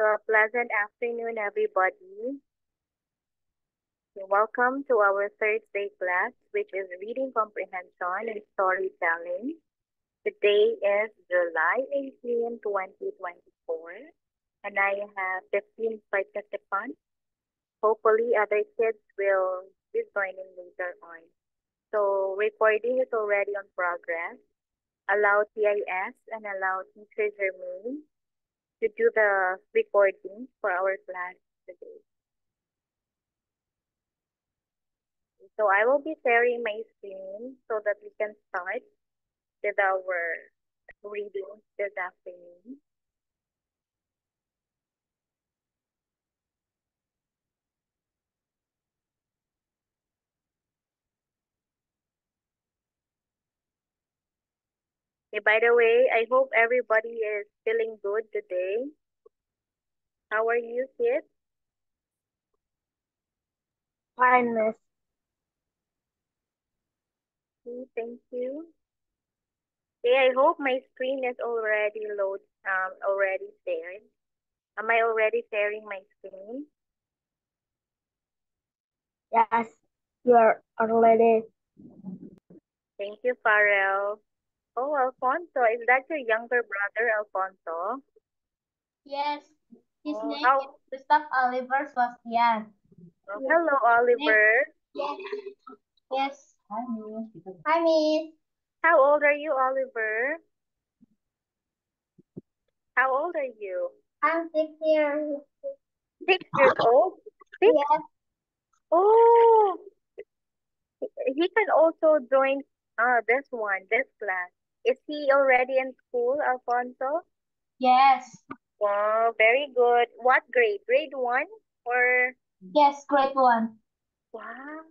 So a pleasant afternoon, everybody. Welcome to our Thursday class, which is reading comprehension and storytelling. Today is July 18, 2024, and I have 15 participants. Hopefully, other kids will be joining later on. So recording is already on progress. Allow TIS and allow Teacher Germaine to do the recording for our class today. So I will be sharing my screen so that we can start with our reading this afternoon. Okay, by the way, I hope everybody is feeling good today. How are you, kids? Fine, Miss. Okay, thank you. Okay, I hope my screen is already already shared. Am I already sharing my screen? Yes, you are already. Thank you, Farrell. Oh, Alfonso, is that your younger brother, Alfonso? Yes, his Oh, name is Gustav Oliver Sebastian. oh, hello, Oliver. Yes. Hi, Miss. Hi, Miss. How old are you, Oliver? How old are you? I'm 6 years. 6 years old? Six? Yes. Oh, he can also join this class. Is he already in school, Alfonso? Yes. Wow, very good. What grade? Grade one or Yes, grade 1. wow.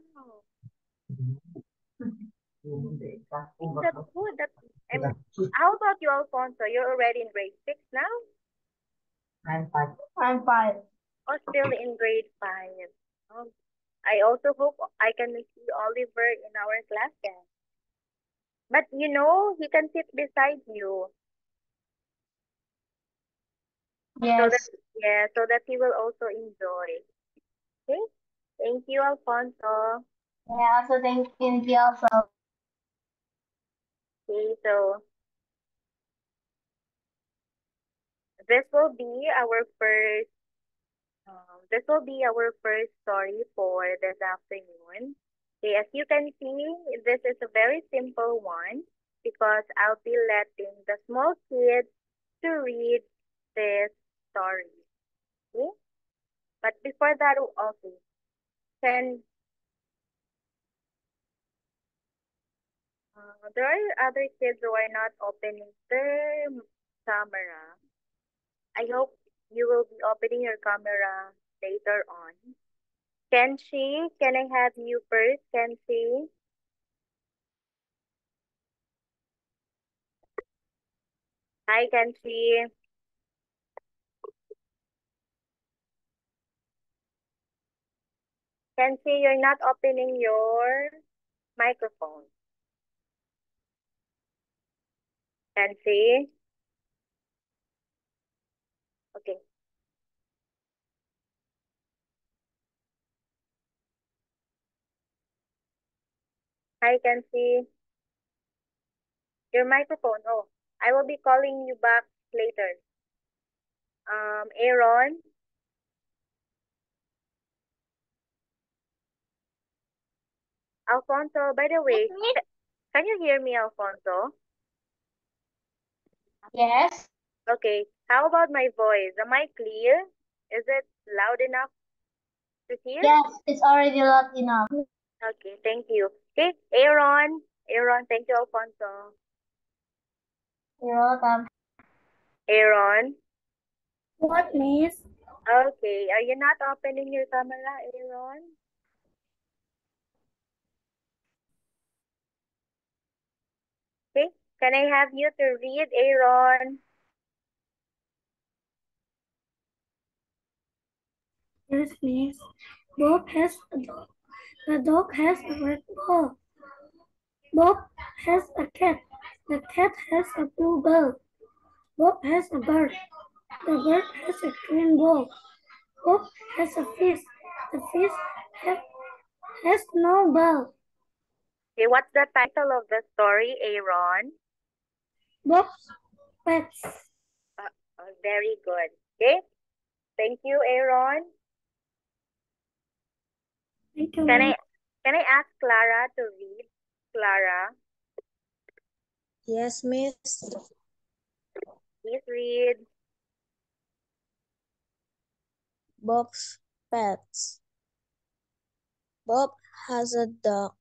Think that's good. How about you, Alfonso? You're already in grade six now? I'm 5. Or still in grade five? Oh, I also hope I can see Oliver in our class then. But he can sit beside you. So that Yes. so that he will also enjoy. Okay? Thank you, Alfonso. Yeah, also thank you also. Okay, so this will be our first story for this afternoon. Okay, as you can see, this is a very simple one because I'll be letting the small kids to read this story. Okay? But before that, okay, can there are other kids who are not opening their camera. I hope you will be opening your camera later on. Kenshi, can I have you first, Kenshi? Hi, Kenshi. Kenshi, you're not opening your microphone. Kenshi? Okay. Hi, Kenshi. Your microphone. Oh, I will be calling you back later. Aaron? Alfonso, by the way, can you hear me, Alfonso? Yes. Okay. How about my voice? Am I clear? Is it loud enough to hear? Yes, it's already loud enough. Okay, thank you. Okay, Aaron. Aaron, thank you, Alfonso. You're welcome. Aaron. What, Miss? Okay, are you not opening your camera, Aaron? Okay, can I have you to read, Aaron? Yes, Miss. Bob has a dog. The dog has a red ball. Bob has a cat. The cat has a blue ball. Bob has a bird. The bird has a green ball. Bob has a fish. The fish has no ball. Okay, what's the title of the story, Aaron? Bob's Pets. Very good. Okay, thank you, Aaron. Thank you, Can ma'am. I ask Clara to read? Clara, Yes, Miss. please read. Bob's Pets. Bob has a dog.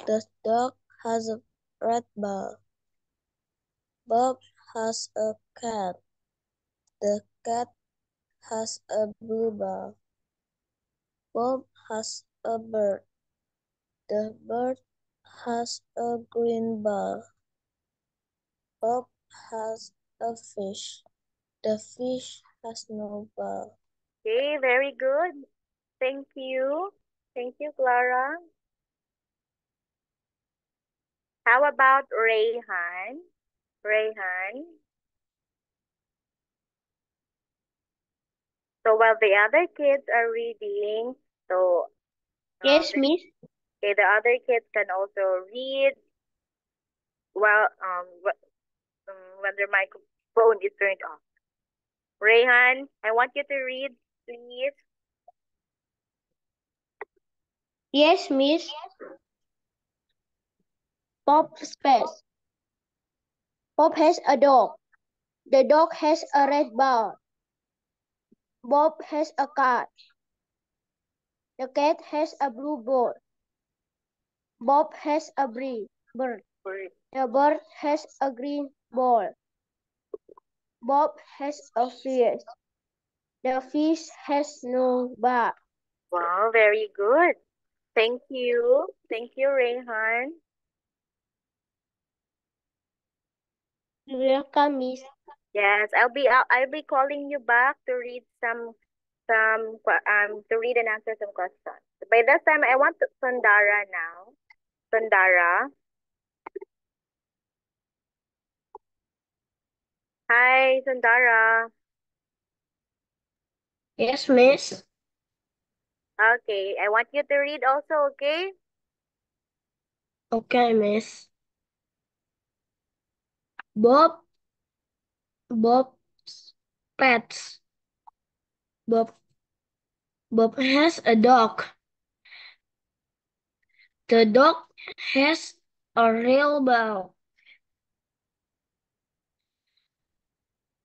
The dog has a red ball. Bob has a cat. The cat has a blue ball. Bob has a bird. The bird has a green ball. Bob has a fish. The fish has no ball. Okay, very good. Thank you. Thank you, Clara. How about Rayhan? Rayhan. So while the other kids are reading, so Yes, Miss. okay, the other kids can also read while when their microphone is turned off. Rayhan, I want you to read, please. Yes, Miss. Bob's Pets. Bob has a dog. The dog has a red ball. Bob has a cat. The cat has a blue ball. Bob has a bird. The bird has a green ball. Bob has a fish. The fish has no ball. Wow, very good. Thank you. Thank you, Rayhan. You're welcome, Miss. Yes, I'll be calling you back to read to read and answer some questions. By this time, I want Sundara now. Sundara. Hi, Sundara. Yes, Miss. Okay, I want you to read also, okay? Okay, Miss. Bob's Pets. Bob has a dog. The dog has a real ball.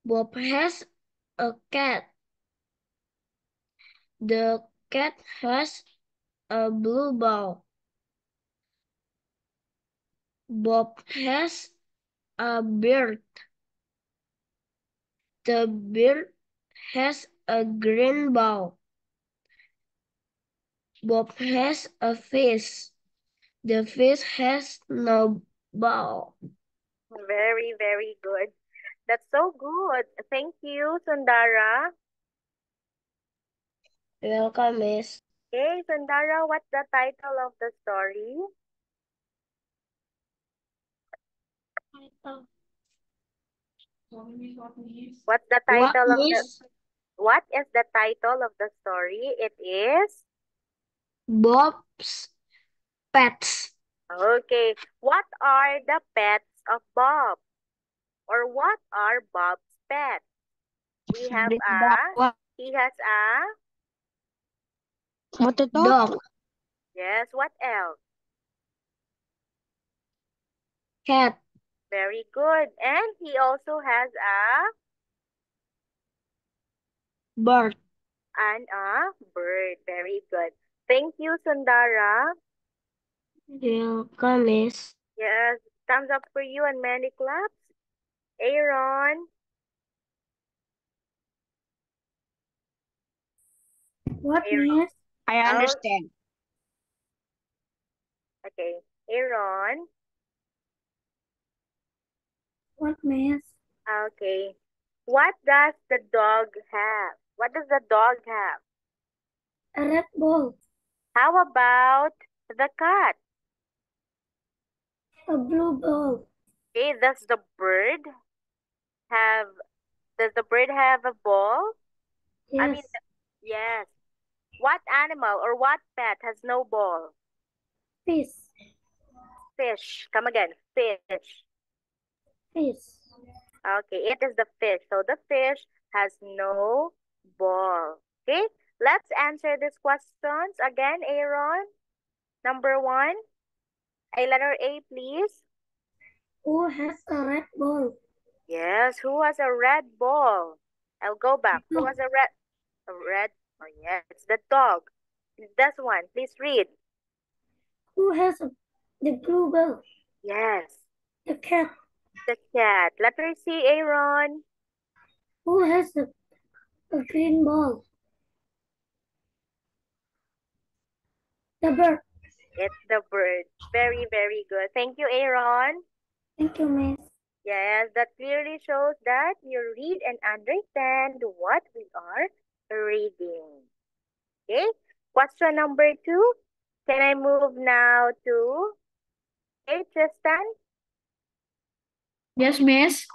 Bob has a cat. The cat has a blue ball. Bob has a bird. The bird has a green ball. Bob has a fish. The fish has no ball. Very, very good. That's so good. Thank you, Sundara. Welcome, Miss. Okay, Sundara, what's the title of the story? What's the title of the What is the title of the story? It is Bob's Pets. okay. What are the pets of Bob? Or what are Bob's pets? We have he has a Dog. yes, what else? Cat. Very good. And he also has Bird. a bird. Very good. Thank you, Sundara. Welcome, Miss. Yes, thumbs up for you and many claps. Aaron. What, Aaron. Miss? I understand. Okay. Aaron. What, Miss? Okay. What does the dog have? What does the dog have? A red ball. How about the cat? A blue ball. Okay, does the bird have Does the bird have a ball? I mean, Yes. yes. What animal or what pet has no ball? Fish. Fish. Come again. Fish. Fish. Okay, it is the fish. So the fish has no ball. Okay, let's answer these questions again, Aaron. Number 1, a letter A, please. Who has a red ball? Yes, who has a red ball? I'll go back. Who Dog. has a red? Oh, yes, it's the dog. This one, please read. Who has the blue ball? Yes, The cat. the cat. Letter C, Aaron. Who has a green ball? The bird. It's the bird. Very, very good. Thank you, Aaron. Thank you, Miss. Yes, that clearly shows that you read and understand what we are reading. Okay, question number 2. Can I move now to, okay, Tristan? Yes, Miss.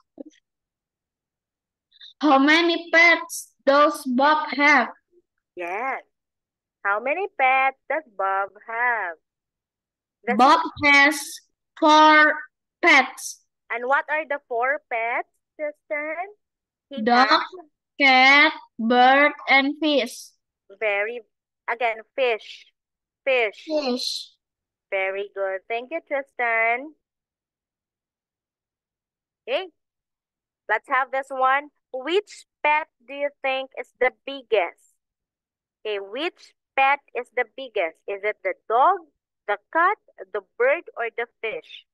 How many pets does Bob have? Yes. How many pets does Bob have? The Bob has 4 pets. And what are the 4 pets, Tristan? He Dog, has cat, bird, and fish. again, fish. Fish. Fish. Very good. Thank you, Tristan. Okay, let's have this one. Which pet do you think is the biggest? Okay, which pet is the biggest? Is it the dog, the cat, the bird, or the fish?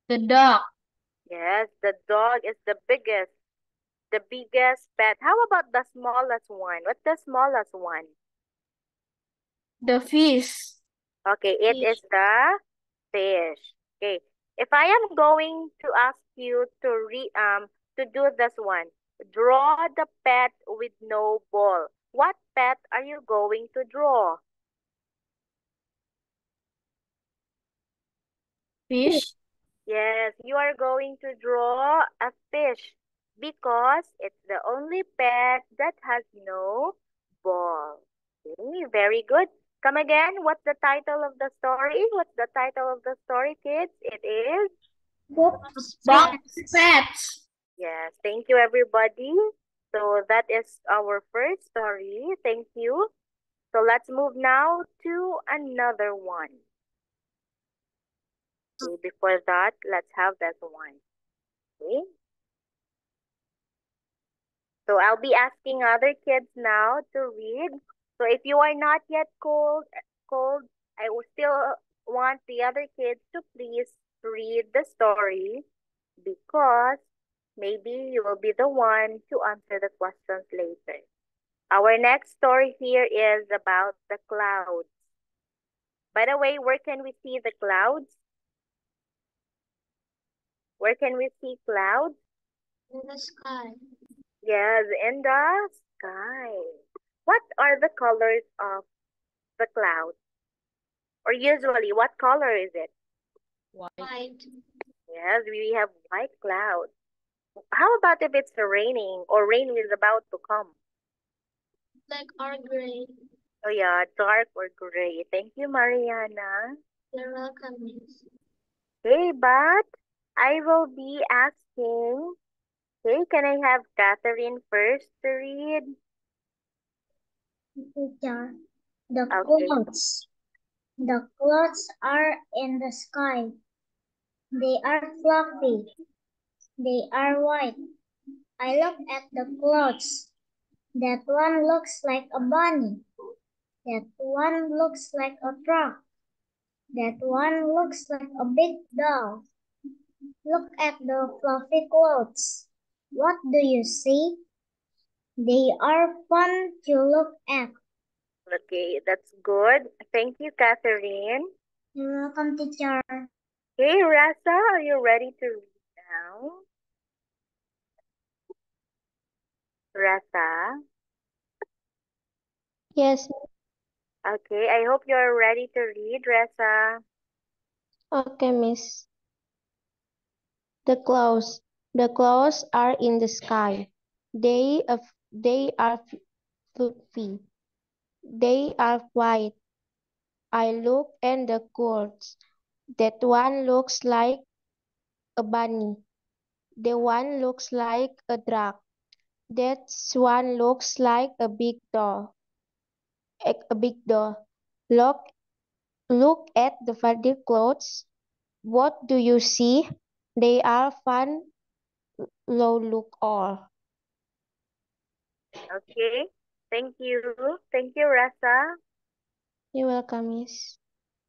The dog. Yes, the dog is the biggest pet. How about the smallest one? What's the smallest one? The fish. Okay, it is the fish. Okay, if I am going to ask you to do this one, draw the pet with no ball. What pet are you going to draw? Fish. Yes, you are going to draw a fish because it's the only pet that has no ball. Okay, very good. Come again. What's the title of the story? What's the title of the story, kids? It is Bob's Bob's pets. Yes, thank you, everybody. So that is our first story. Thank you. So let's move now to another one. Okay, before that, let's have that one. Okay. So I'll be asking other kids now to read. So if you are not yet cold, I will still want the other kids to please read the story because maybe you will be the one to answer the questions later. Our next story here is about the clouds. By the way, where can we see the clouds? Where can we see clouds? In the sky. Yes, in the sky. What are the colors of the clouds? Or usually, what color is it? White. Yes, we have white clouds. How about if it's raining or rain is about to come? Black or gray. Oh yeah, dark or gray. Thank you, Mariana. You're welcome, Miss. Okay, but I will be asking, okay, can I have Catherine first to read? teacher. The Okay. clouds. The clouds are in the sky. They are fluffy. They are white. I look at the clouds. That one looks like a bunny. That one looks like a truck. That one looks like a big dog. Look at the fluffy clouds. What do you see? They are fun to look at. Okay, that's good. Thank you, Catherine. You're welcome, teacher. Hey, Rasa, are you ready to read now? Rasa? Yes. Okay, I hope you're ready to read, Rasa. Okay, Miss. The clouds. The clouds are in the sky. They are fluffy. They are white. I look at the clouds. That one looks like a bunny. The one looks like a duck. That one looks like a big doll. A big doll. Look at the feather clouds. What do you see? They are fun. Look all. Okay. Thank you. Thank you, Rasa. You're welcome, Miss.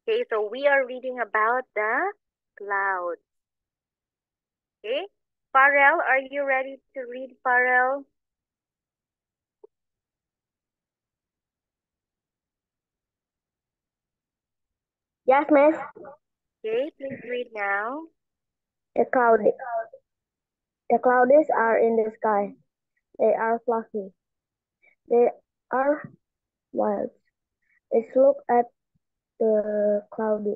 Okay, so we are reading about the clouds. Okay. Farrell, are you ready to read, Farrell? Yes, Miss. Okay, please read now. The clouds are in the sky. They are fluffy. They are wild. Let's look at the clouds.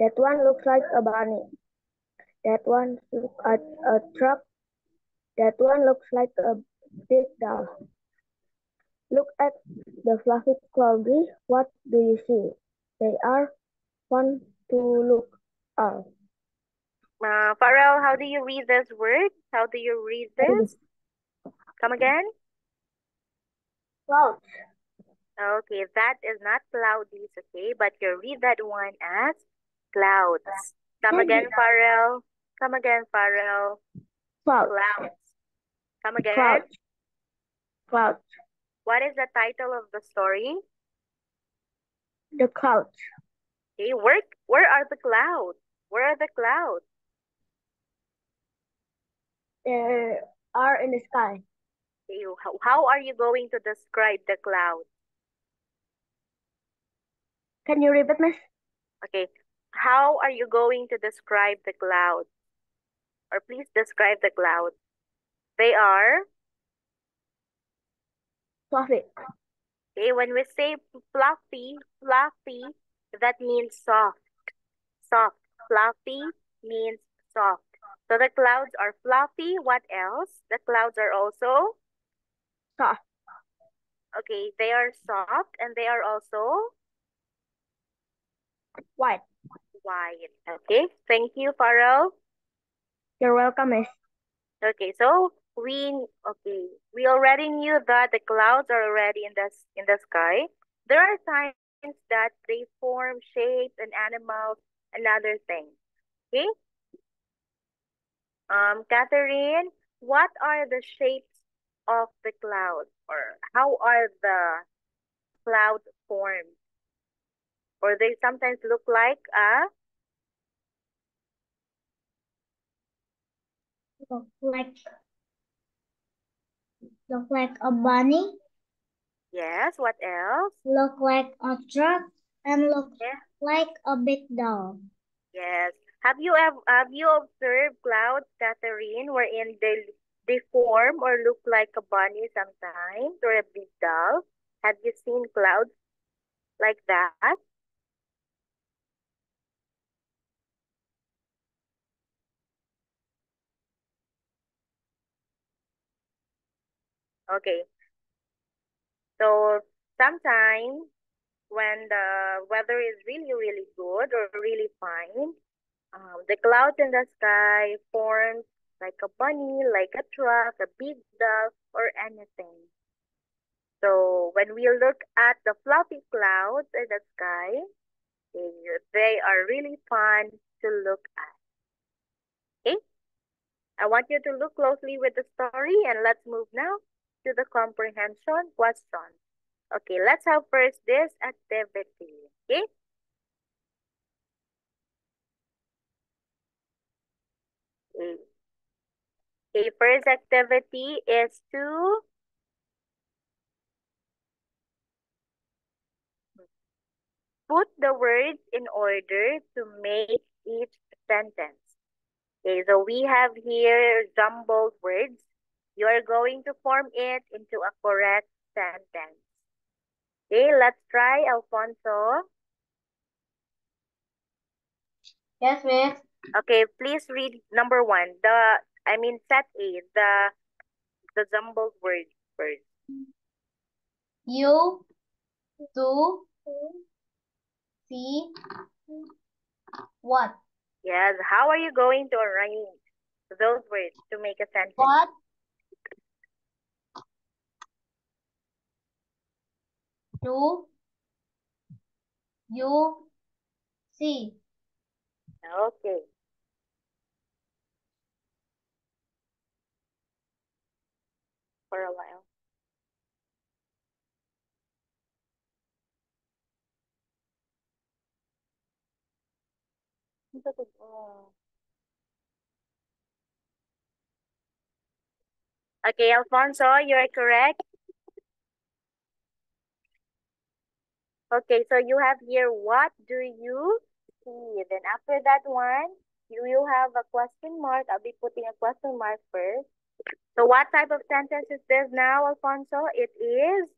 That one looks like a bunny. That one looks at a truck. That one looks like a big doll. Look at the fluffy clouds. What do you see? They are fun to look at. Farrell, how do you read this word? How do you read this? Come again? Clouds. Okay, that is not cloudies, okay? But you read that one as clouds. Come again, Farrell. Come again, Farrell. Clouds. Clouds. Come again. Clouds. Clouds. What is the title of the story? The clouds. Okay, where are the clouds? Where are the clouds? They are in the sky. Okay, how are you going to describe the clouds? Can you repeat, Miss? Okay, how are you going to describe the clouds? Or please describe the clouds. They are? Fluffy. Okay, when we say fluffy, that means soft. Soft. Fluffy means soft. So the clouds are fluffy. What else? The clouds are also? Soft. Okay, they are soft and they are also? White. White. Okay, thank you, Farrell. You're welcome, Miss. Okay, so we already knew that the clouds are already in the sky. There are signs that they form shapes and animals and other things. Okay? Catherine, what are the shapes of the clouds, or how are the clouds formed? Or they sometimes look like a Look like a bunny. yes, what else? Look like a truck, and look Yeah. like a big doll. Yes. Have you observed clouds, Catherine, wherein they form or look like a bunny sometimes or a big doll? Have you seen clouds like that? Okay. So sometimes when the weather is really, really good or really fine, the clouds in the sky form like a bunny, like a truck, a big dog, or anything. So when we look at the fluffy clouds in the sky, they are really fun to look at. Okay? I want you to look closely with the story and let's move now to the comprehension question. Okay, let's have first this activity. Okay? Okay, first activity is to put the words in order to make each sentence. Okay, so we have here jumbled words. You are going to form it into a correct sentence. Okay, let's try, Alfonso. Yes, Miss. Okay, please read number one. I mean set A, the jumbled word first. You do see what? Yes, how are you going to arrange those words to make a sentence? What do you see? Okay. For a while. Okay, Alfonso, you're correct. Okay, so you have here, what do you see? Then after that one, you will have a question mark. I'll be putting a question mark first. So what type of sentence is this now, Alfonso? It is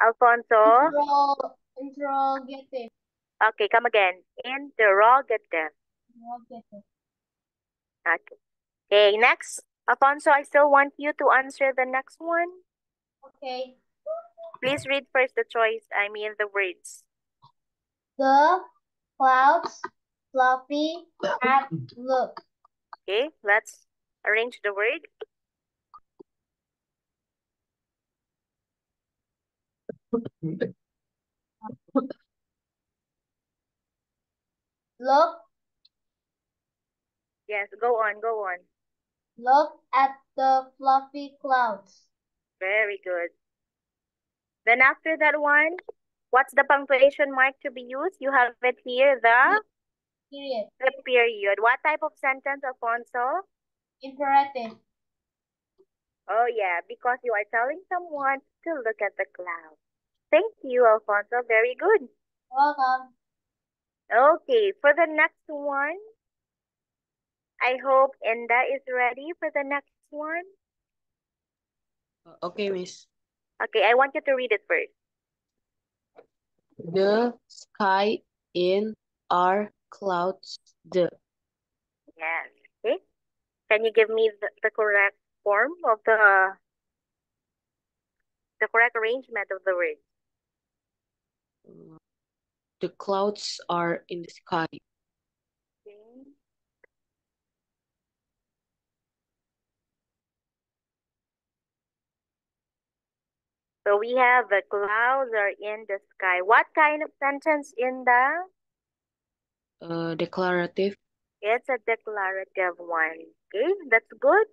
Alfonso. Interrogative. Okay, come again. Interrogative. Interrogative. Okay. Okay, next. Alfonso, I still want you to answer the next one. Okay. Please read first the choice, the words. The clouds fluffy at look. Okay, let's arrange the word. Look. Yes, go on, go on. Look at the fluffy clouds. Very good. Then after that one, what's the punctuation mark to be used? You have it here, Period. the period. What type of sentence, Alfonso? Imperative. Oh yeah, because you are telling someone to look at the clouds. Thank you, Alfonso. Very good. Welcome. Okay, for the next one, I hope Enda is ready for the next one. Okay, Miss. Okay, I want you to read it first. The sky in are clouds. The Yes. Okay. Can you give me the correct form of the correct arrangement of the word? the clouds are in the sky. Okay. So we have the clouds are in the sky. What kind of sentence in the? Declarative. It's a declarative one. Okay, that's good.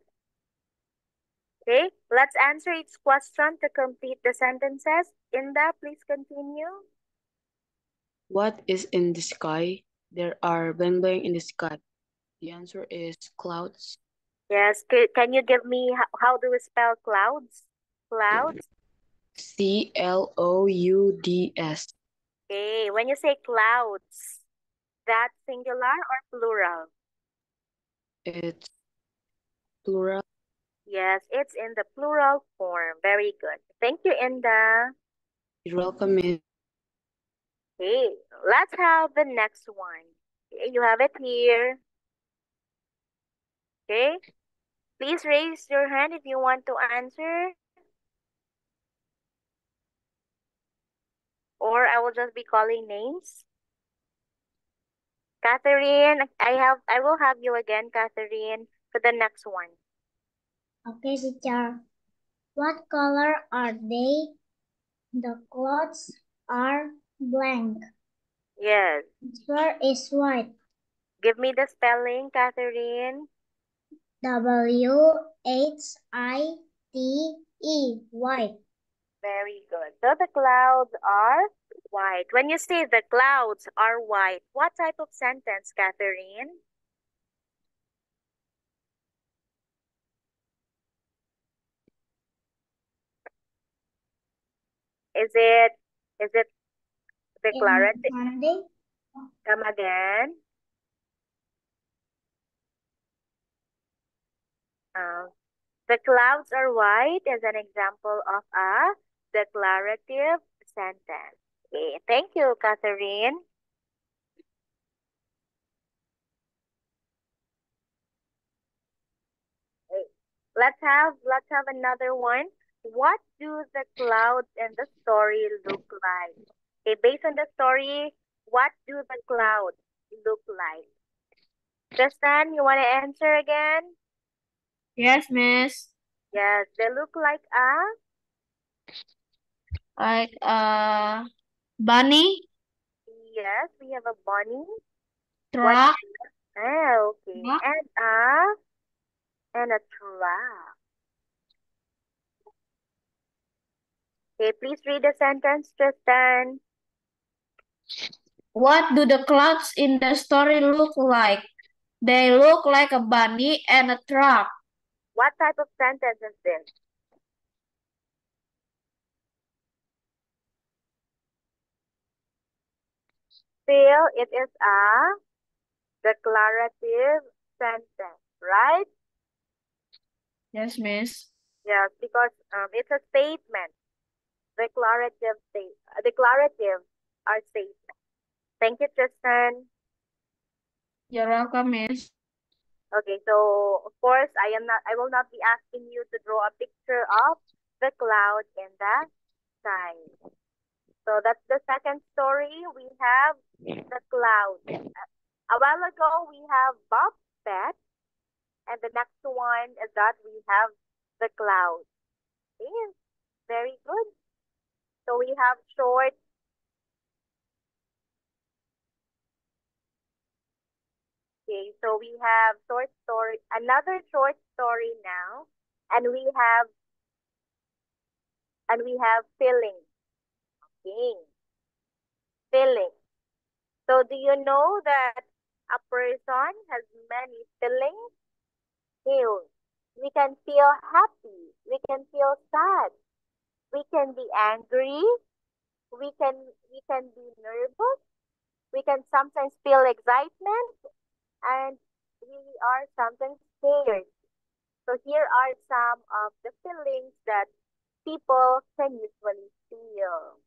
Okay, let's answer each question to complete the sentences. Inda, please continue. What is in the sky? There are blank blank in the sky. The answer is clouds. Yes, can you give me how do we spell clouds? Clouds? C-L-O-U-D-S. Okay, when you say clouds, that's singular or plural? It's plural. Yes, it's in the plural form. Very good. Thank you, Inda. You're welcome, Miss. Okay, let's have the next one. Okay, you have it here. Okay, please raise your hand if you want to answer. Or I will just be calling names. Catherine, I will have you again, Catherine, for the next one. Okay, teacher. What color are they? The clouds are blank. Yes. Answer is white. Give me the spelling, Catherine. W-H-I-T-E, white. Very good. So the clouds are white. When you say the clouds are white, what type of sentence, Catherine? Is it declarative? Monday? Come again. The clouds are white is an example of a declarative sentence. Okay, thank you, Catherine. Let's have another one. What do the clouds in the story look like? Okay, based on the story, what do the clouds look like? Tristan, you want to answer again? Yes, miss. Yes, they look like Like bunny, yes, we have a bunny. What? truck, Okay. And a truck. Okay, please read the sentence, Tristan. What do the clouds in the story look like? They look like a bunny and a truck. What type of sentence is this? Still, it is a declarative sentence, right? Yes, miss. Yes, because it's a statement. Declarative are statement. Thank you, Tristan. You're welcome, miss. Okay, so of course I will not be asking you to draw a picture of the cloud in the sky. So that's the second story. We have the cloud. A while ago we have Bob Pet, and the next one is that we have the cloud. Okay, very good. So we have short. Okay, so we have short story, another short story now, and we have feeling. Okay, feeling. So do you know that a person has many feelings? Feels. We can feel happy. We can feel sad. We can be angry. We can be nervous. We can sometimes feel excitement, and we are sometimes scared. So here are some of the feelings that people can usually feel.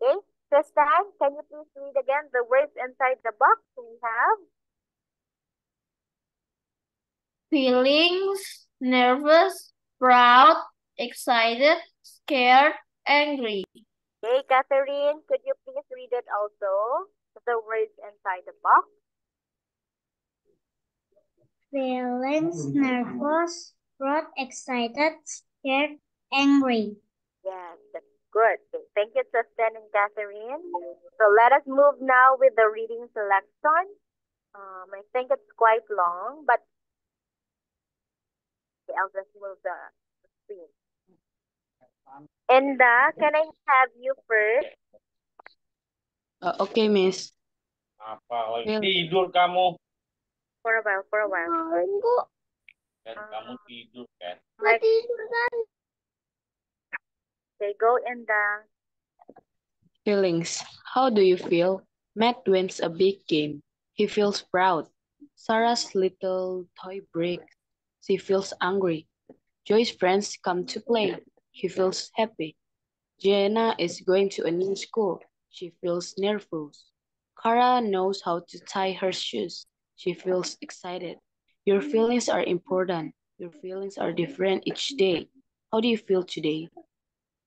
Okay, Tristan, can you please read again the words inside the box we have? Feelings, nervous, proud, excited, scared, angry. Okay, Catherine, could you please read it also? The words inside the box. Feelings, nervous, proud, excited, scared, angry. Yes, that's good. Okay, thank you, Tristan and Catherine. So let us move now with the reading selection. I think it's quite long, but okay, I'll just move the screen. Enda, can I have you first? Okay, miss. Apa lagi Feel- tidur kamu? For a while. Kan kamu tidur kan? Like, okay, go Enda. Feelings. How do you feel? Matt wins a big game. He feels proud. Sarah's little toy breaks. She feels angry. Joy's friends come to play. He feels happy. Jenna is going to a new school. She feels nervous. Kara knows how to tie her shoes. She feels excited. Your feelings are important. Your feelings are different each day. How do you feel today?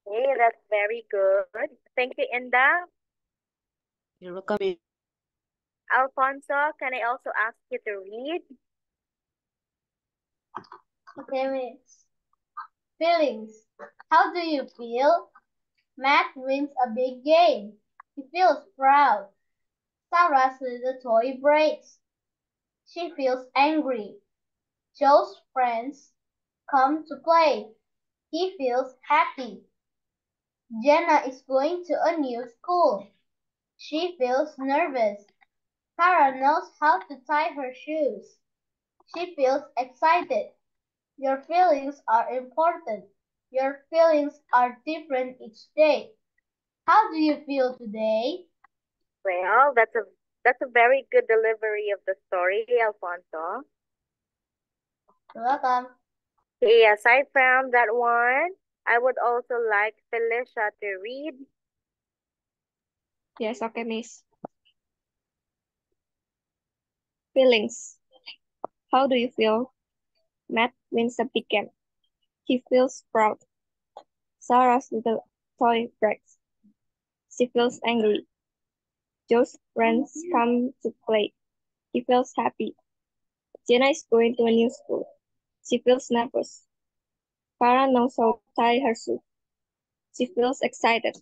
Okay, that's very good. Thank you, Enda. You're welcome. Alfonso, can I also ask you to read? Okay, miss. Feelings. How do you feel? Matt wins a big game. He feels proud. Sarah's little toy breaks. She feels angry. Joe's friends come to play. He feels happy. Jenna is going to a new school. She feels nervous. Kara knows how to tie her shoes. She feels excited. Your feelings are important. Your feelings are different each day. How do you feel today? Well, that's a very good delivery of the story, Alfonso. You're welcome. Okay, aside from that one, I would also like Felicia to read. Yes, okay, miss. Feelings. How do you feel? Matt wins the big game. He feels proud. Sarah's little toy breaks. She feels angry. Joe's friends come to play. He feels happy. Jenna is going to a new school. She feels nervous. Farah knows how to tie her shoe. She feels excited.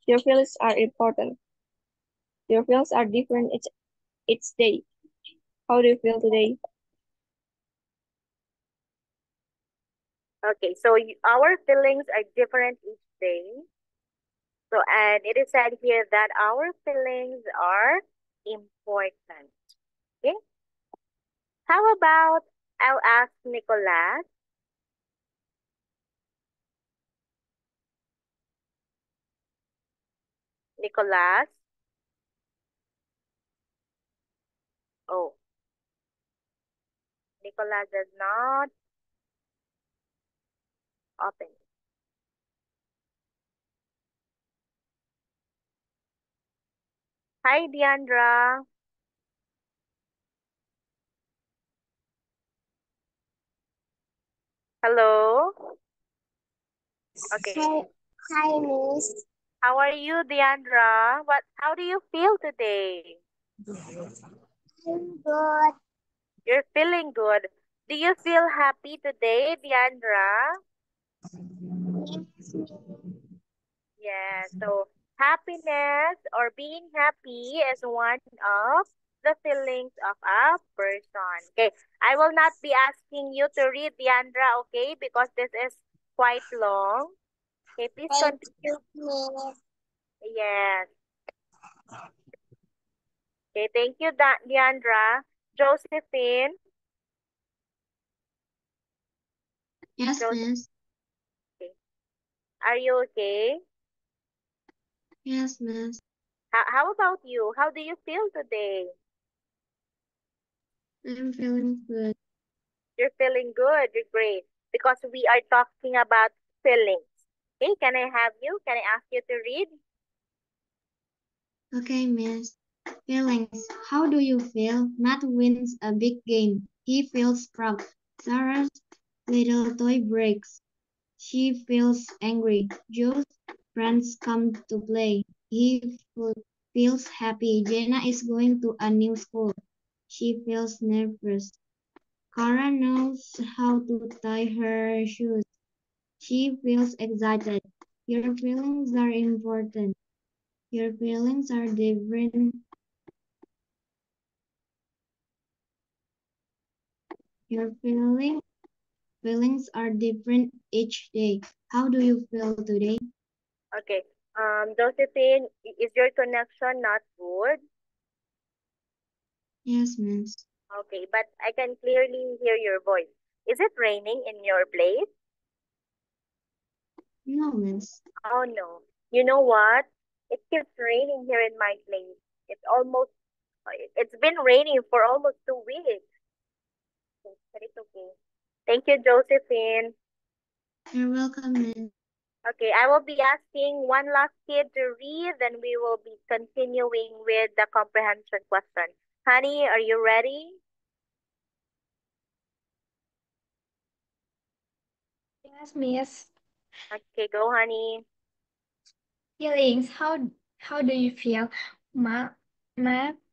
Your feelings are important. Your feelings are different each day. How do you feel today? Okay, so our feelings are different each day. So, and it is said here that our feelings are important. Okay. How about I'll ask Nicolas. Nicolas. Oh, Nicolas does not open. Hi, Deandra. Hello. Okay. Hi, Miss. How are you, Deandra? How do you feel today? I'm good. You're feeling good. Do you feel happy today, Deandra? Yeah, so happiness or being happy is one of the feelings of a person. Okay, I will not be asking you to read, Deandra, okay, because this is quite long. Okay, please Thank continue. you, Miss. Yes. Okay, thank you, Deandra. Josephine. Yes, Joseph, miss. okay. Are you okay? Yes, miss. How about you? How do you feel today? I'm feeling good. You're feeling good. You're great. Because we are talking about feelings. Okay, can I have you? Can I ask you to read? Okay, miss. Feelings. How do you feel? Matt wins a big game. He feels proud. Sarah's little toy breaks. She feels angry. Joe's friends come to play. He feels happy. Jenna is going to a new school. She feels nervous. Cara knows how to tie her shoes. She feels excited. Your feelings are important. Your feelings are different. Your feelings are different each day. How do you feel today? Okay. Josephine, is your connection not good? Yes, miss. Okay, but I can clearly hear your voice. Is it raining in your place? No, miss. Oh no. You know what? It keeps raining here in my place. It's been raining for almost 2 weeks. But it's okay. Thank you, Josephine. You're welcome, miss. Okay, I will be asking one last kid to read, then we will be continuing with the comprehension question. Honey, are you ready? Yes, miss. Okay, go, honey. Feelings. How do you feel? Matt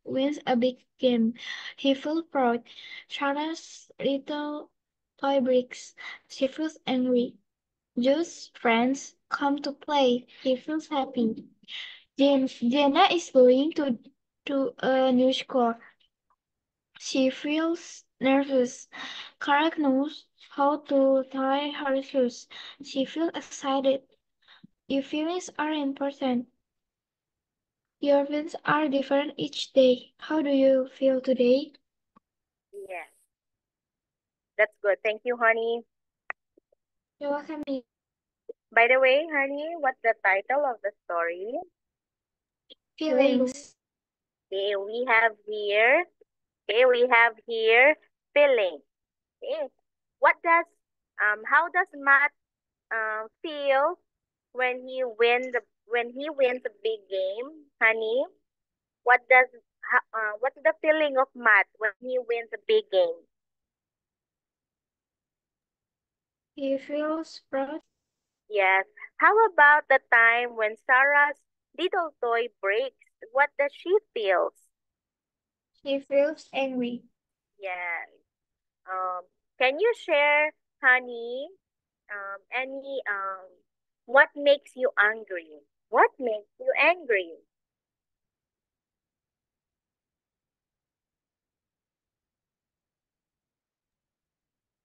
wins a big game. He feels proud. Shana's little toy breaks. She feels angry. Joe's friends come to play. He feels happy. Jenna is going to a new school. She feels nervous. Kara knows how to tie her shoes. She feels excited. Your feelings are important. Your feelings are different each day. How do you feel today? Yes, that's good. Thank you, honey. You're welcome. By the way, honey, what's the title of the story? Feelings. Okay, we have here feeling. Okay. How does Matt feel when he wins a big game, honey? What's the feeling of Matt when he wins a big game? He feels proud. Yes. How about the time when Sarah's little toy breaks? What does she feel? He feels angry. Yes. Can you share, honey, any what makes you angry? What makes you angry?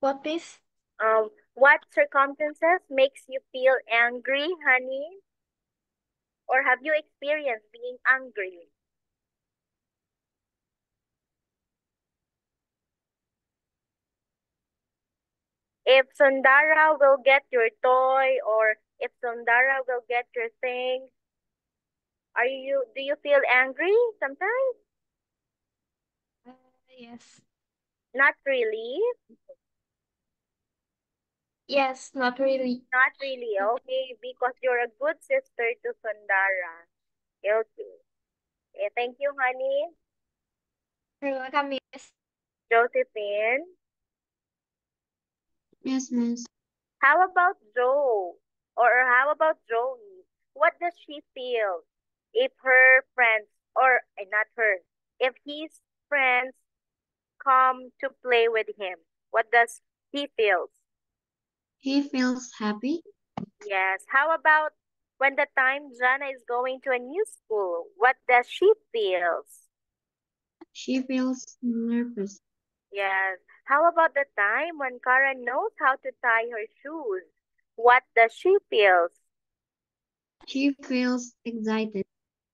What is? What circumstances makes you feel angry, honey? Or have you experienced being angry? If Sundara will get your toy or if Sundara will get your things, do you feel angry sometimes? Yes. Not really. Yes, not really. Not really. Okay, because you're a good sister to Sundara. Okay. Thank you, honey. You're welcome, Miss. Josephine. Yes, miss. How about Joe? Or how about Joey? What does she feel if her friends, or not her, if his friends come to play with him? What does he feel? He feels happy. Yes. How about when the time Jana is going to a new school? What does she feel? She feels nervous. Yes. How about the time when Karen knows how to tie her shoes? What does she feel? She feels excited.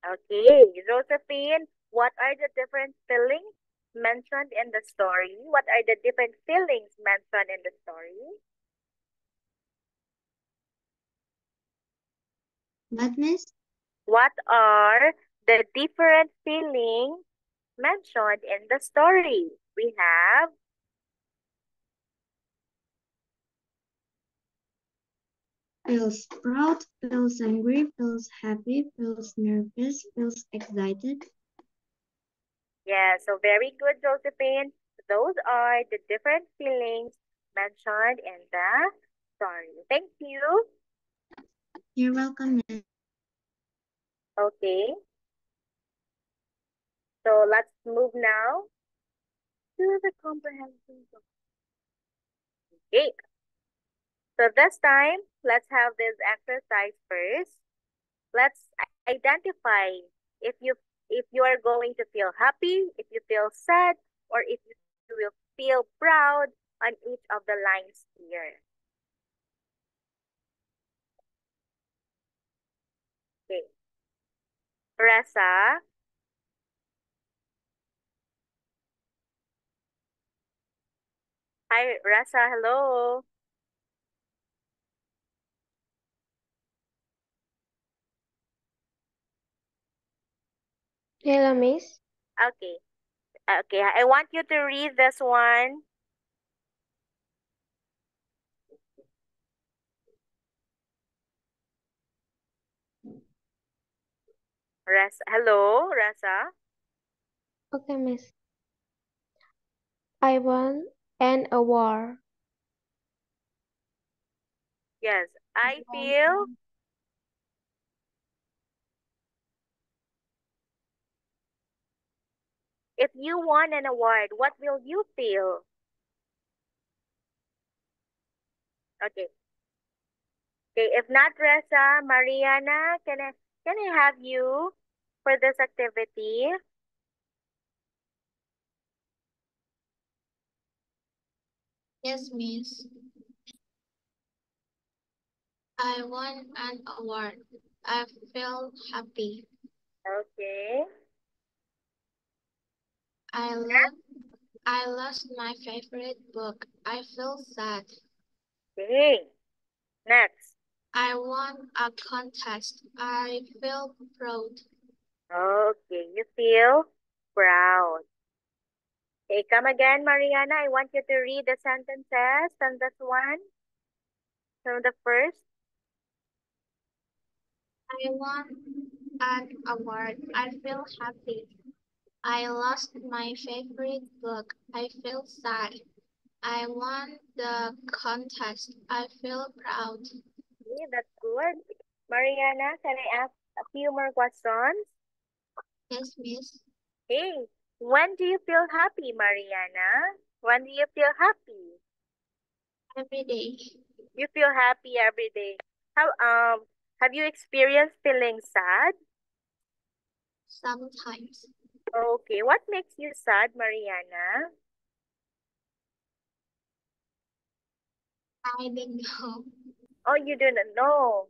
Okay, Josephine, what are the different feelings mentioned in the story? What are the different feelings mentioned in the story? What, miss? What are the different feelings mentioned in the story? We have Feels proud, feels angry, feels happy, feels nervous, feels excited. yeah, so very good, Josephine. Those are the different feelings mentioned in the story. Thank you. You're welcome, miss. Okay, so let's move now to the comprehension. Okay, so this time, let's have this exercise first. Let's identify if you if you are going to feel happy, if you feel sad, or if you will feel proud on each of the lines here. Okay. Rasa, hi Rasa, hello. Hello, miss. Okay. Okay, I want you to read this one. Rasa, hello, Rasa. Okay, miss. I won an award. Yes, I feel if you won an award, what will you feel? Okay. Okay, if not Rasa, Mariana, can I have you for this activity? Yes, Miss. I won an award. I feel happy. Okay. I love I lost my favorite book. I feel sad. Okay. Next. I won a contest. I feel proud. Okay, you feel proud. Okay, come again, Mariana. I want you to read the sentences from this one. From the first. I won an award. I feel happy. I lost my favorite book. I feel sad. I won the contest. I feel proud. Okay, that's good. Mariana, can I ask a few more questions? Yes, miss. Hey, when do you feel happy, Mariana? When do you feel happy? Every day. You feel happy every day. Have you experienced feeling sad? Sometimes. Okay, what makes you sad, Mariana? I don't know. Oh, you do not know.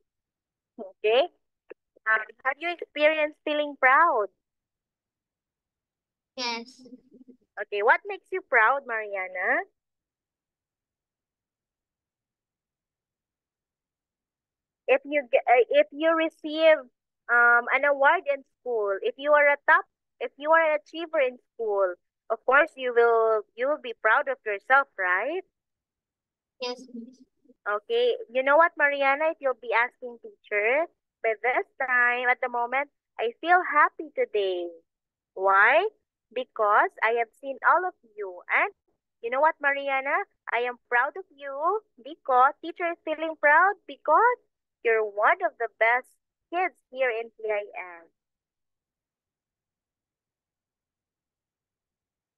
Okay. Have you experienced feeling proud? Yes. Okay, what makes you proud, Mariana? If you receive an award in school, if you are an achiever in school, of course you will be proud of yourself, right? Yes, miss. Okay, you know what, Mariana, if you'll be asking teacher, by this time at the moment, I feel happy today. Why? Because I have seen all of you. And you know what, Mariana? I am proud of you because teacher is feeling proud because you're one of the best kids here in PIN.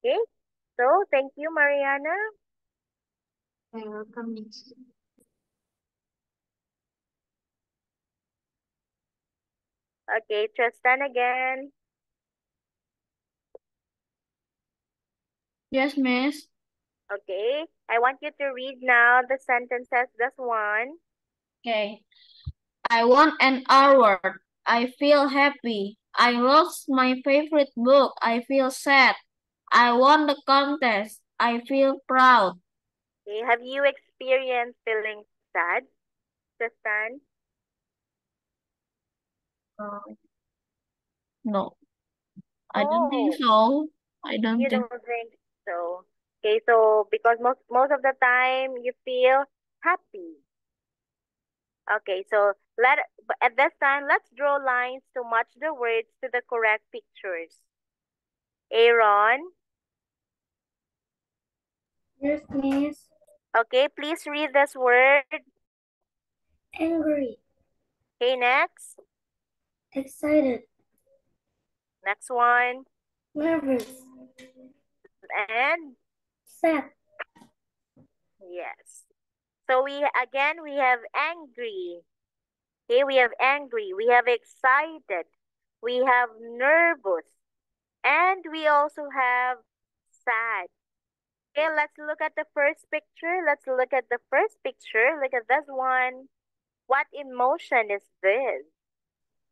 Okay? So, thank you, Mariana. You're welcome, miss. Okay, Tristan again. Yes, miss. Okay, I want you to read now the sentences, this one. Okay. I won an award. I feel happy. I lost my favorite book. I feel sad. I won the contest. I feel proud. Okay, have you experienced feeling sad, Tristan? Uh, no, I don't think Oh, so. I don't you think. don't think so. Okay, so because most of the time you feel happy. Okay, so at this time let's draw lines to match the words to the correct pictures. Aaron, Yes, miss. okay, please read this word. Angry, Okay, next. excited, Next one. nervous, And sad, yes. So we have angry. Okay, we have angry, we have excited, we have nervous, and we also have sad. Okay, let's look at the first picture. Let's look at the first picture. Look at this one. What emotion is this?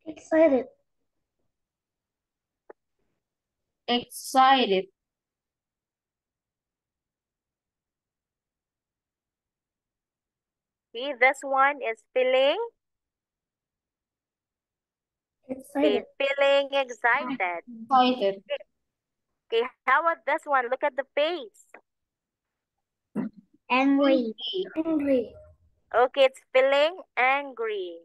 excited, Excited. See, this one is feeling. Okay, excited, feeling excited. Excited. Okay, how about this one? Look at the face. angry, angry, Okay, it's feeling angry.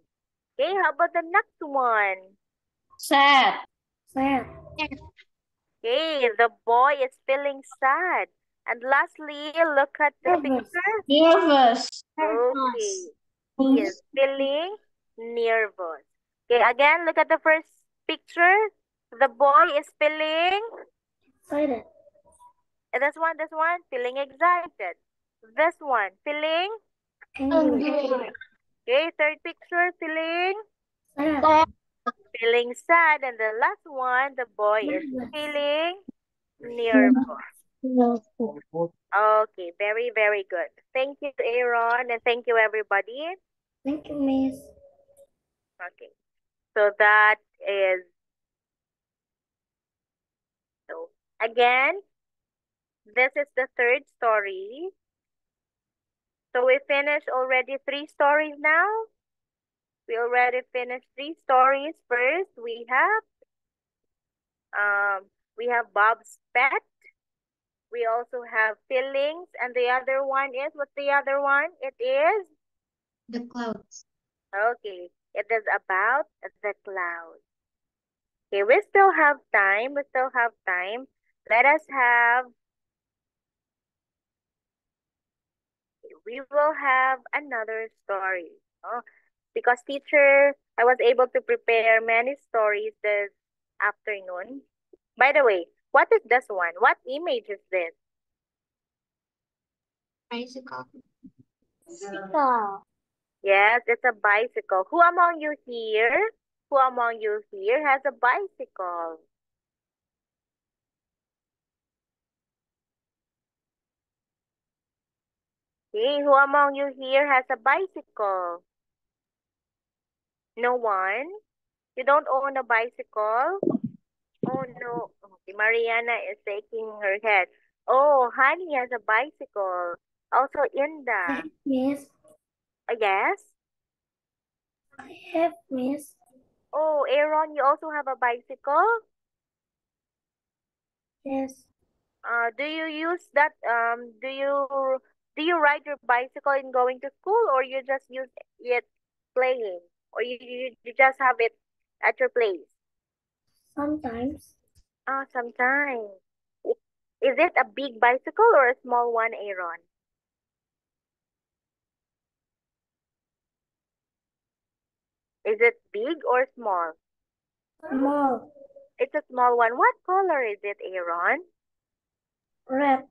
Okay, how about the next one? Sad. sad, Okay, the boy is feeling sad. And lastly, look at the nervous, picture. Nervous. Okay, he is feeling nervous. Okay, again, look at the first picture. The boy is feeling, excited, this one, feeling excited. This one, feeling, angry, okay, third picture, feeling, sad, feeling sad. And the last one, the boy is nervous. feeling nervous. Okay, very, very good. Thank you, Aaron, and thank you, everybody. Thank you, miss. Okay, so that is, so again, this is the third story. So we finished already 3 stories now. We already finished 3 stories. First, we have Bob's pet. We also have feelings, and the other one is, what's the other one? It is, The clouds. okay, it is about the clouds. Okay, we still have time. We still have time. Let us have we will have another story. Because teacher, I was able to prepare many stories this afternoon. By the way, what is this one? What image is this? Bicycle. Bicycle. Yes, it's a bicycle. Who among you here? Who among you here has a bicycle? Okay, who among you here has a bicycle? No one? You don't own a bicycle? Oh no. Okay, Mariana is shaking her head. Oh, Honey has a bicycle. Also, Inda. Yes, Yes? I have, miss. Oh, Aaron, you also have a bicycle? Yes, Do you use that do you ride your bicycle in going to school, or you just use it playing, or you just have it at your place? sometimes. Oh, sometimes. Is it a big bicycle or a small one, Aaron? Is it big or small? Small. It's a small one. What color is it, Aaron? Red.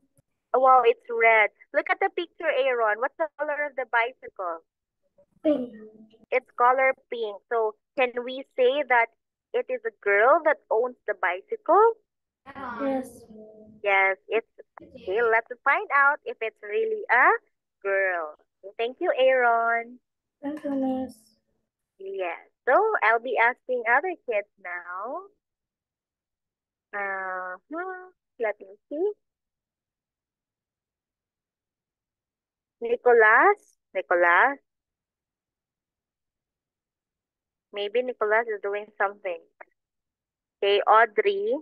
Oh, wow, it's red. Look at the picture, Aaron. What's the color of the bicycle? Pink. It's color pink. So can we say that it is a girl that owns the bicycle? Yes. Yes, it's okay. Let's find out if it's really a girl. Okay, thank you, Aaron. Thank you, miss. Yes. So I'll be asking other kids now. Let me see. Nicholas. Maybe Nicholas is doing something. Okay, Audrey.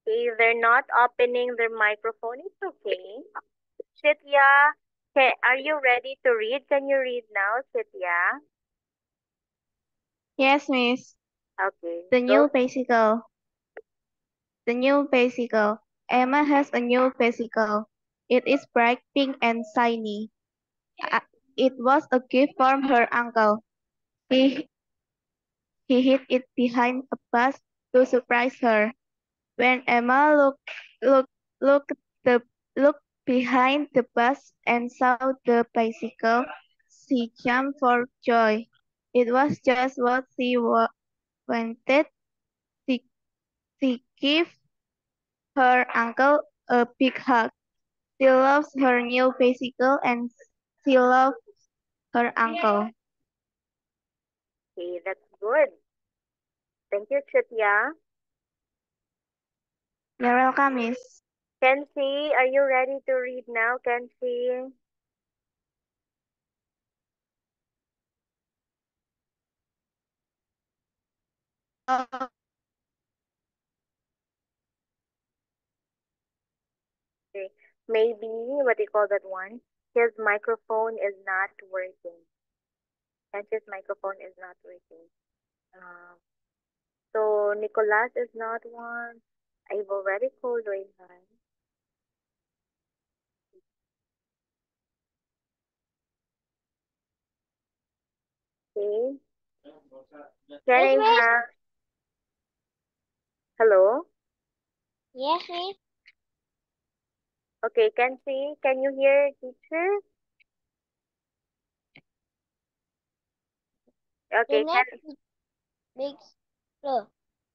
Okay, they're not opening their microphone. It's okay. Shitya, are you ready to read? Can you read now, Shitya? Yes, miss. Okay, The go. new bicycle. The new bicycle. Emma has a new bicycle. It is bright pink and shiny. It was a gift from her uncle. He, he hid it behind a bus to surprise her. When Emma looked, the, looked behind the bus and saw the bicycle, she jumped for joy. It was just what she wanted. She, she gave her uncle a big hug. She loves her new bicycle and she loves her uncle. Okay, that's good. Thank you, Shitya. You're welcome, miss. Kenzie, are you ready to read now, Kenzie? Okay. Maybe, what do you call that one? His microphone is not working. Kenzie's microphone is not working. Um, so Nicolas is not one. I've already called Rayhan. Okay. Can I have... Hello? Yes, miss. Okay, Kenzie, can you hear teacher? The Okay, next big slough.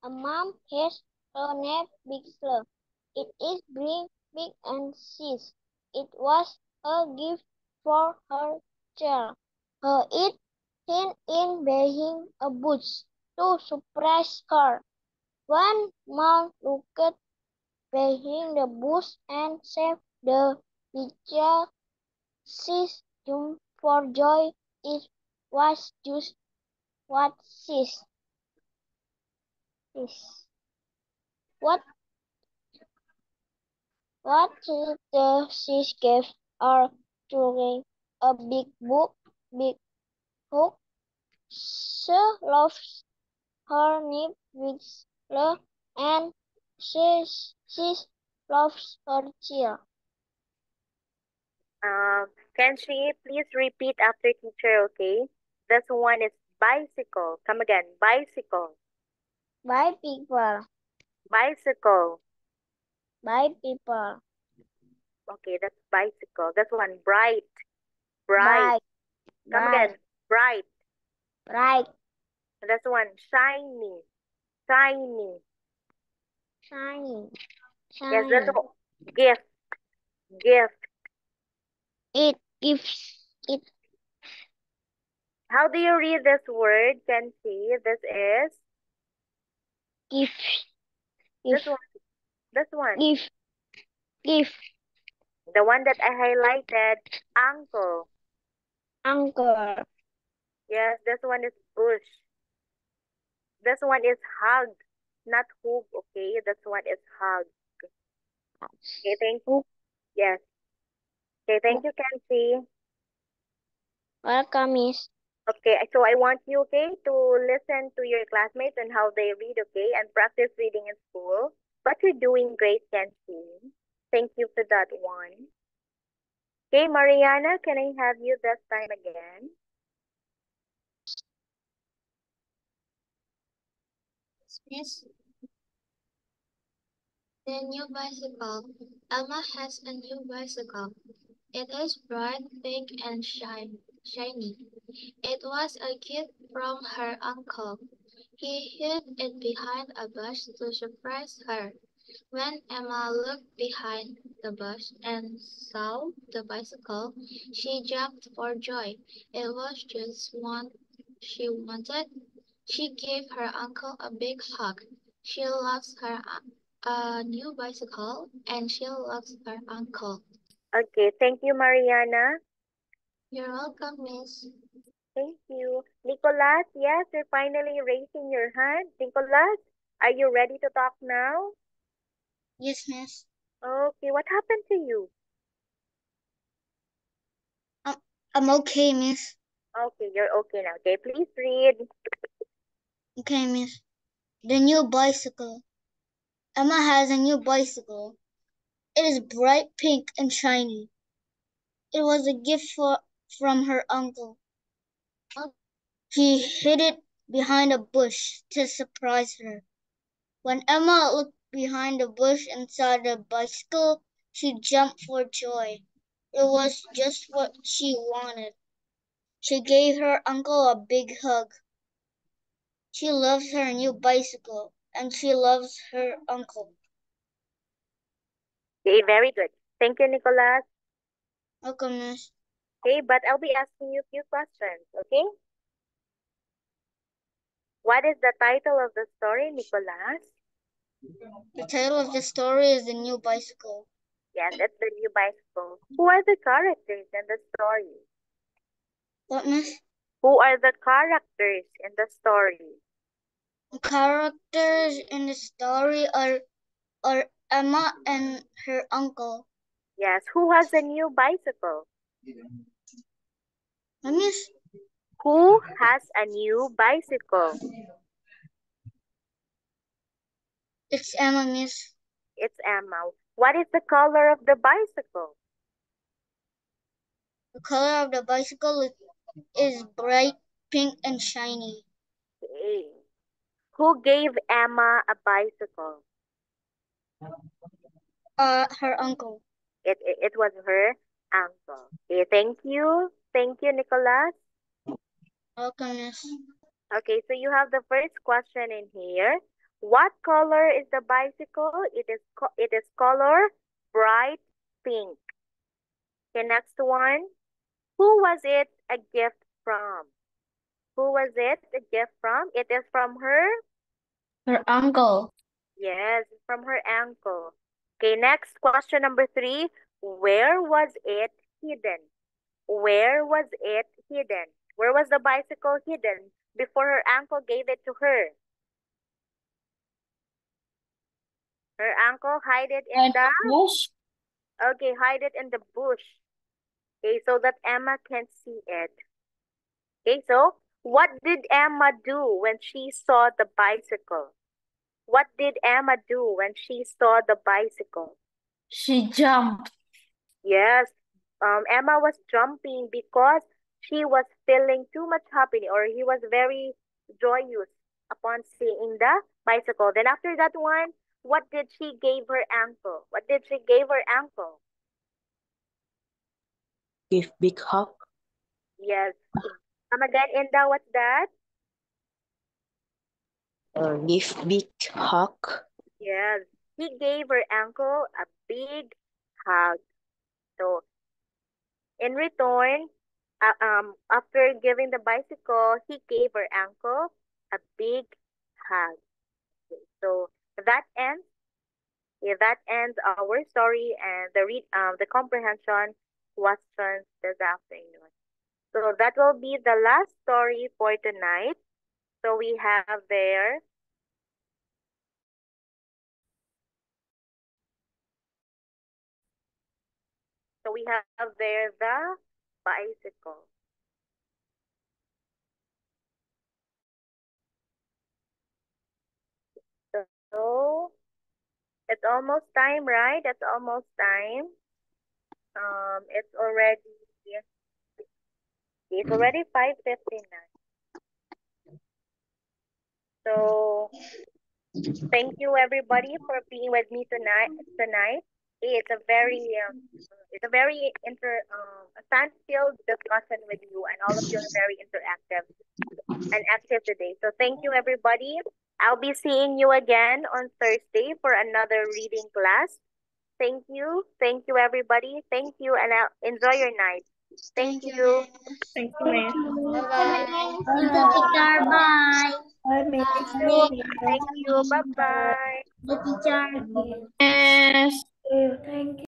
A mom has a net big slough. It is big and says it was a gift for her child. It hid in behind a bush to surprise her. When mom looked behind the bush and saw the picture, she jumped for joy. It was just what what what the sis gave her children a big book, big Hook. She loves her nip with love, and she loves her chair. Can she please repeat after teacher, okay? This one is bicycle. Come again, bicycle. By people. Bicycle. By people. Okay, that's bicycle. This one, bright. Bright. Come again, bright. Bright. This one, shiny. Shiny. Shiny. Yes, Shiny. that's one, gift. Gift. It gives it. How do you read this word? Can see this is Gift. this one. This one. Gift. Gift. The one that I highlighted, uncle. Uncle. Yes, this one is bush. This one is hug, not hook, okay? This one is hug. Okay, thank you. Yes. Okay, thank you, Kenzie. Welcome, Miss. Okay, so I want you, okay, to listen to your classmates and how they read, okay, and practice reading in school. But you're doing great, Kenzie. Thank you for that one. Okay, Mariana, can I have you this time again? Miss, the new bicycle. Elma has a new bicycle. It is bright pink and shiny. It was a gift from her uncle. He hid it behind a bush to surprise her. When Emma looked behind the bush and saw the bicycle, she jumped for joy. It was just what she wanted. She gave her uncle a big hug. She loves her new bicycle and she loves her uncle. Okay, thank you, Mariana. You're welcome, Miss. Thank you. Nicolas, yes, you're finally raising your hand. Nicolas, are you ready to talk now? Yes, Miss. Okay, what happened to you? I'm okay, Miss. Okay, you're okay now. Okay, please read. Okay, Miss. The new bicycle. Emma has a new bicycle. It is bright pink and shiny. It was a gift from her uncle. He hid it behind a bush to surprise her. When Emma looked behind the bush and saw the bicycle, she jumped for joy. It was just what she wanted. She gave her uncle a big hug. She loves her new bicycle, and she loves her uncle. Okay, very good. Thank you, Nicolas. Welcome, Miss. Okay, but I'll be asking you a few questions, okay? What is the title of the story, Nicolas? The title of the story is The New Bicycle. Yes, it's The New Bicycle. Who are the characters in the story? What, Miss? Who are the characters in the story? The characters in the story are Emma and her uncle. Yes, who has a new bicycle? What, Miss? Who has a new bicycle? It's Emma, Miss. It's Emma. What is the color of the bicycle? The color of the bicycle is bright pink and shiny. Okay. Who gave Emma a bicycle? Her uncle. It was her uncle. Okay, thank you. Thank you, Nicolas. Welcome, Miss. Okay, so you have the first question in here. What color is the bicycle? It is color bright pink. Okay, next one. Who was it a gift from? Who was it a gift from? It is from her? Her uncle. Yes, from her uncle. Okay, next question number 3. Where was it hidden? Where was it hidden? Where was the bicycle hidden before her uncle gave it to her? Her uncle hide it in the bush. okay, hide it in the bush. Okay, so that Emma can see it. Okay, so what did Emma do when she saw the bicycle? What did Emma do when she saw the bicycle? She jumped. Yes, Emma was jumping because she was feeling too much happiness, or he was very joyous upon seeing the bicycle. Then after that one, what did she give her uncle? What did she give her uncle? Give big hug. Yes. Come again, Inda, what's that? Give big hug. Yes. He gave her uncle a big hug. So in return, after giving the bicycle, he gave her uncle a big hug. So that ends. Yeah, that ends our story and the comprehension questions this afternoon. So that will be the last story for tonight. So we have there the bicycle. So it's almost time, right? It's almost time. It's already 5:59. So thank you everybody for being with me tonight. It's a very a fun-filled discussion with you, and all of you are very interactive and active today. So thank you everybody. I'll be seeing you again on Thursday for another reading class. Thank you everybody. Thank you, and enjoy your night. Thank you. Thank you, Miss. Bye-bye. Thank you, teacher. Bye. Bye, Miss. Thank you. Bye bye. The teacher. Yes. Thank you.